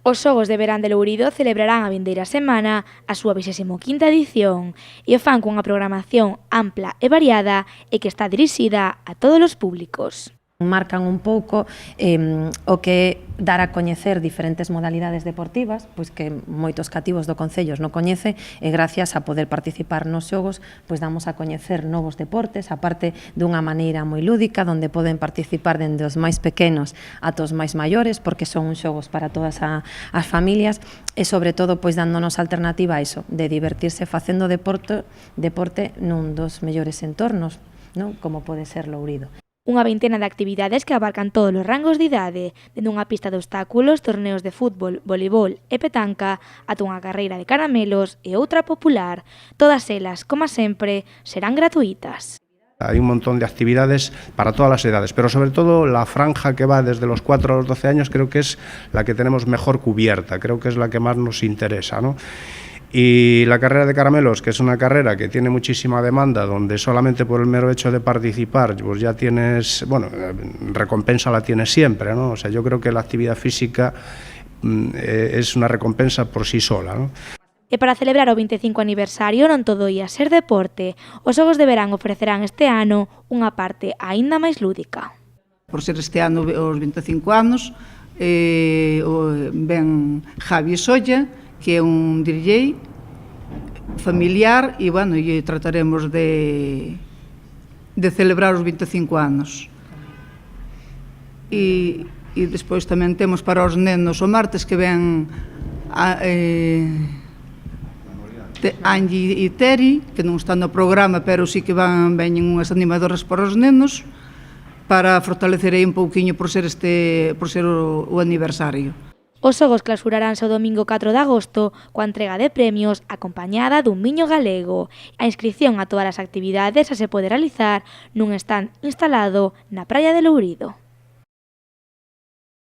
Os Xogos de Verán de Lourido celebrarán a vindeira semana a súa 25ª edición e o fan cunha programación ampla e variada e que está dirixida a todos os públicos. Marcan un pouco o que dar a coñecer diferentes modalidades deportivas, pois que moitos cativos do Concello non coñece, e gracias a poder participar nos xogos, pois damos a coñecer novos deportes, aparte dunha maneira moi lúdica, onde poden participar dende os máis pequenos ata os máis maiores, porque son uns xogos para todas as familias, e sobre todo pois dándonos alternativa a iso, de divertirse facendo deporte nun dos mellores entornos, non? Como pode ser Lourido. Unha veintena de actividades que abarcan todos os rangos de idade, dende unha pista de obstáculos, torneos de fútbol, voleibol e petanca, ata unha carreira de caramelos e outra popular. Todas elas, como sempre, serán gratuitas. Hay un montón de actividades para todas las edades, pero sobre todo la franja que va desde los 4 a los 12 años creo que es la que tenemos mejor cubierta, creo que es la que más nos interesa, ¿no? Y la carrera de caramelos, que es una carrera que tiene muchísima demanda, donde solamente por el mero hecho de participar, pues ya tienes, bueno, recompensa la tienes siempre, ¿no? O sea, yo creo que la actividad física es una recompensa por sí sola, ¿no? E para celebrar o 25 aniversario non todo ia ser deporte. Os Xogos de Verán ofrecerán este ano unha parte aínda máis lúdica. Por ser este ano os 25 anos, ven Javi Solla, que é un DJ familiar e, bueno, e trataremos de celebrar os 25 anos. E despois tamén temos para os nenos o martes que ven Angie e Teri, que non están no programa, pero sí que veñen unhas animadoras para os nenos, para fortalecer aí un pouquiño por ser o aniversario. Os xogos clausuraránse o domingo 4 de agosto coa entrega de premios acompañada dun viño galego. A inscrición a todas as actividades se pode realizar nun stand instalado na praia de Lourido.